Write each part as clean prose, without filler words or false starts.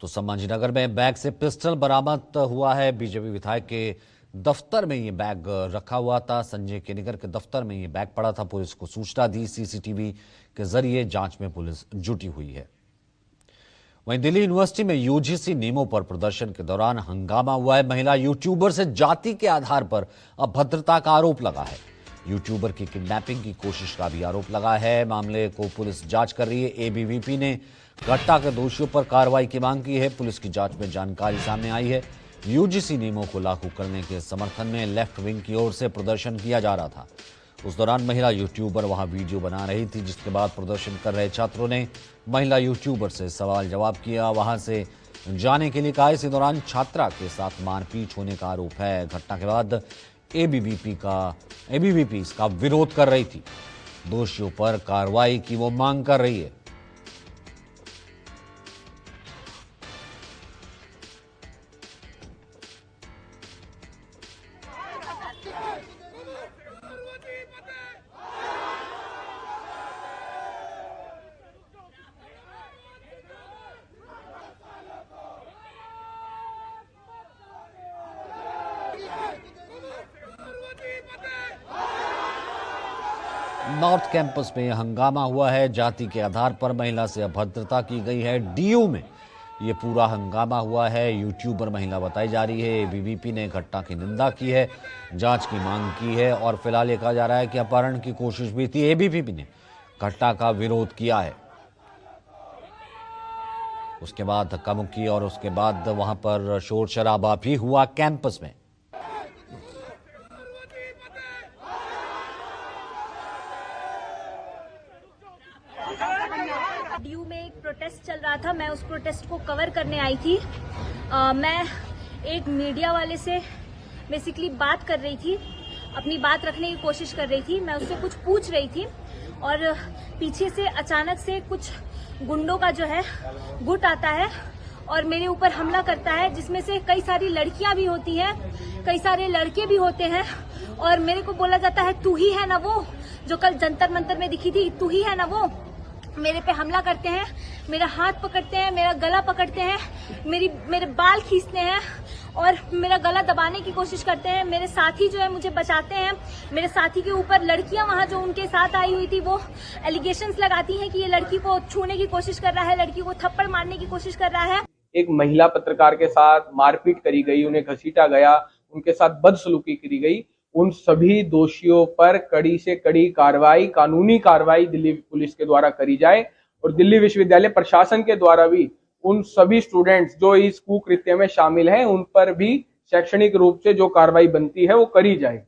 तो संभाजीनगर में बैग से पिस्टल बरामद हुआ है। बीजेपी विधायक के दफ्तर में ये बैग रखा हुआ था। संजय केनेगर के दफ्तर में ये बैग पड़ा था। पुलिस को सूचना दी। सीसीटीवी के जरिए जांच में पुलिस जुटी हुई है। वहीं दिल्ली यूनिवर्सिटी में यूजीसी नियमों पर प्रदर्शन के दौरान हंगामा हुआ है। महिला यूट्यूबर से जाति के आधार पर अभद्रता का आरोप लगा है। यूट्यूबर की किडनैपिंग की कोशिश का भी आरोप लगा है। मामले को पुलिस जांच कर रही है। एबीवीपी ने घटना के दोषियों पर कार्रवाई की मांग की है। पुलिस की जांच में जानकारी सामने आई है। यूजीसी नियमों को लागू करने के समर्थन में लेफ्ट विंग की ओर से प्रदर्शन किया जा रहा था। उस दौरान महिला यूट्यूबर वहां वीडियो बना रही थी, जिसके बाद प्रदर्शन कर रहे छात्रों ने महिला यूट्यूबर से सवाल जवाब किया, वहां से जाने के लिए कहा। इसी दौरान छात्रा के साथ मारपीट होने का आरोप है। घटना के बाद एबीवीपी इसका विरोध कर रही थी। दोषियों पर कार्रवाई की वो मांग कर रही है। नॉर्थ कैंपस में हंगामा हुआ है। जाति के आधार पर महिला से अभद्रता की गई है। डीयू में ये पूरा हंगामा हुआ है। यूट्यूबर महिला बताई जा रही है। एबीवीपी ने घटना की निंदा की है, जांच की मांग की है और फिलहाल ये कहा जा रहा है कि अपहरण की कोशिश भी थी। एबीवीपी ने घटना का विरोध किया है। उसके बाद धक्का मुक्की और उसके बाद वहां पर शोर शराबा भी हुआ कैंपस में। डीयू में एक प्रोटेस्ट चल रहा था। मैं उस प्रोटेस्ट को कवर करने आई थी। मैं एक मीडिया वाले से बेसिकली बात कर रही थी, अपनी बात रखने की कोशिश कर रही थी। मैं उससे कुछ पूछ रही थी और पीछे से अचानक से कुछ गुंडों का जो है गुट आता है और मेरे ऊपर हमला करता है, जिसमें से कई सारी लड़कियां भी होती हैं, कई सारे लड़के भी होते हैं और मेरे को बोला जाता है तू ही है ना वो जो कल जंतर मंतर में दिखी थी, तू ही है ना वो। मेरे पे हमला करते हैं, मेरा हाथ पकड़ते हैं, मेरा गला पकड़ते हैं, मेरे बाल खींचते हैं और मेरा गला दबाने की कोशिश करते हैं। मेरे साथी जो है मुझे बचाते हैं। मेरे साथी के ऊपर लड़कियां वहां जो उनके साथ आई हुई थी वो एलिगेशंस लगाती हैं कि ये लड़की को छूने की कोशिश कर रहा है, लड़की को थप्पड़ मारने की कोशिश कर रहा है। एक महिला पत्रकार के साथ मारपीट करी गई, उन्हें घसीटा गया, उनके साथ बदसलूकी करी गई। उन सभी दोषियों पर कड़ी से कड़ी कार्रवाई, कानूनी कार्रवाई दिल्ली पुलिस के द्वारा करी जाए और दिल्ली विश्वविद्यालय प्रशासन के द्वारा भी उन सभी स्टूडेंट्स जो इस कुकृत्य में शामिल हैं उन पर भी शैक्षणिक रूप से जो कार्रवाई बनती है वो करी जाए।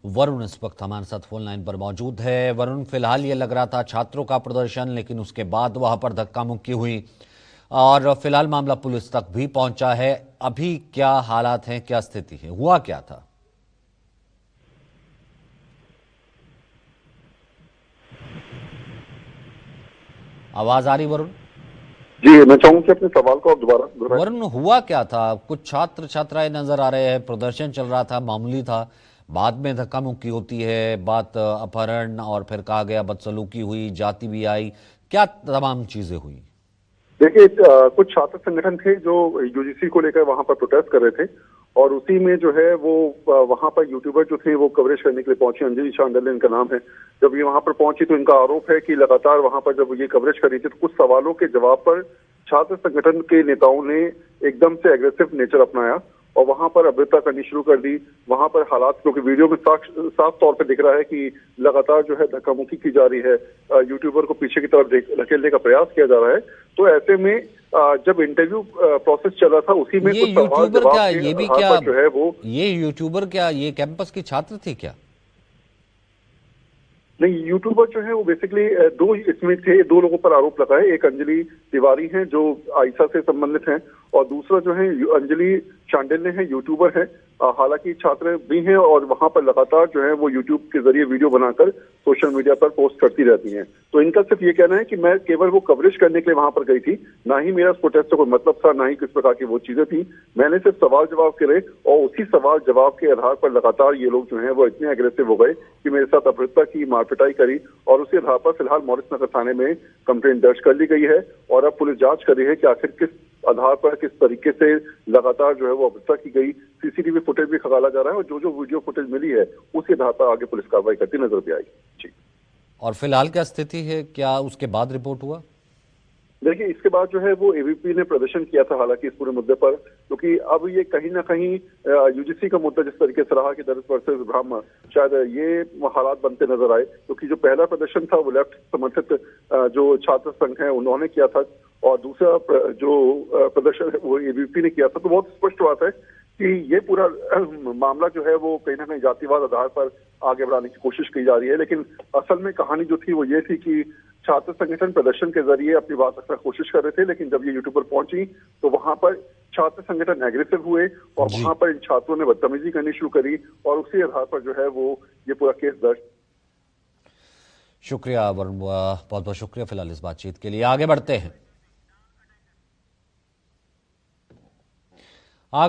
वरुण इस वक्त हमारे साथ फोन लाइन पर मौजूद है। वरुण, फिलहाल ये लग रहा था छात्रों का प्रदर्शन, लेकिन उसके बाद वहां पर धक्का मुक्की हुई और फिलहाल मामला पुलिस तक भी पहुंचा है। अभी क्या हालात हैं, क्या स्थिति है, हुआ क्या था? आवाज आ रही वरुण? जी, मैं चाहूंगा कि अपने सवाल को आप दोबारा। वरुण, हुआ क्या था? कुछ छात्र छात्राएं नजर आ रहे हैं, प्रदर्शन चल रहा था, मामूली था, बाद में धक्का मुक्की होती है, बात अपहरण और फिर कहा गया बदसलूकी हुई, जाति भी आई, क्या तमाम चीजें हुई? देखिए, कुछ छात्र संगठन थे जो यूजीसी को लेकर वहां पर प्रोटेस्ट कर रहे थे और उसी में जो है वो वहां पर यूट्यूबर जो थे वो कवरेज करने के लिए पहुंचे। अंजलि चांडले इनका नाम है। जब ये वहां पर पहुंची तो इनका आरोप है कि लगातार वहां पर जब ये कवरेज कर रही थी तो कुछ सवालों के जवाब पर छात्र संगठन के नेताओं ने एकदम से एग्रेसिव नेचर अपनाया और वहां पर अभद्रता करनी शुरू कर दी। वहां पर हालात, क्योंकि वीडियो में साफ तौर पर दिख रहा है कि लगातार जो है धक्का मुक्की की जा रही है, यूट्यूबर को पीछे की तरफ धकेलने का प्रयास किया जा रहा है। तो ऐसे में जब इंटरव्यू प्रोसेस चल रहा था उसी में ये कुछ सवाल यूट्यूबर क्या, ये भी क्या जो है वो, ये यूट्यूबर क्या ये कैंपस की छात्र थी क्या? नहीं, यूट्यूबर जो है वो बेसिकली दो इसमें थे। दो लोगों पर आरोप लगा है। एक अंजलि तिवारी हैं जो आयशा से संबंधित हैं और दूसरा जो है अंजलि चांडिल्य है, यूट्यूबर है। हालांकि छात्र भी हैं और वहां पर लगातार जो है वो यूट्यूब के जरिए वीडियो बनाकर सोशल मीडिया पर पोस्ट करती रहती हैं। तो इनका सिर्फ ये कहना है कि मैं केवल वो कवरेज करने के लिए वहां पर गई थी, ना ही मेरा प्रोटेस्ट से कोई मतलब था, ना ही किस प्रकार की वो चीजें थी। मैंने सिर्फ सवाल जवाब करे और उसी सवाल जवाब के आधार पर लगातार ये लोग जो है वो इतने अग्रेसिव हो गए कि मेरे साथ अपहृतता की, मारपिटाई करी और उसी आधार पर फिलहाल मॉरिस नगर थाने में कंप्लेंट दर्ज कर ली गई है और अब पुलिस जांच कर रही है कि आखिर किस आधार पर किस तरीके से लगातार जो है वो अपहृतता की गई। सीसीटीवी फुटेज भी खंगाला जा रहा है और जो जो वीडियो फुटेज मिली है उसी आधार पर आगे पुलिस कार्रवाई करती नजर भी आएगी। जी, और फिलहाल क्या स्थिति है, क्या उसके बाद रिपोर्ट हुआ? देखिए, इसके बाद जो है वो एबीपी ने प्रदर्शन किया था हालांकि इस पूरे मुद्दे पर, क्योंकि अब ये कहीं ना कहीं यूजीसी का मुद्दा जिस तरीके से रहा कि दलित वर्सेस ब्राह्मण, शायद ये हालात बनते नजर आए, क्योंकि जो पहला प्रदर्शन था वो लेफ्ट समर्थित जो छात्र संघ है उन्होंने किया था और दूसरा जो प्रदर्शन है वो एबीपी ने किया था। तो बहुत स्पष्ट बात है कि ये पूरा मामला जो है वो कहीं ना कहीं जातिवाद आधार पर आगे बढ़ाने की कोशिश की जा रही है। लेकिन असल में कहानी जो थी वो ये थी कि छात्र संगठन प्रदर्शन के जरिए अपनी बात रखने की कोशिश कर रहे थे, लेकिन जब ये यूट्यूब पर पहुंची तो वहां पर छात्र संगठन एग्रेसिव हुए और वहां पर इन छात्रों ने बदतमीजी करनी शुरू करी और उसी आधार पर जो है वो ये पूरा केस दर्ज। शुक्रिया वरुण, बहुत बहुत शुक्रिया फिलहाल इस बातचीत के लिए। आगे बढ़ते हैं।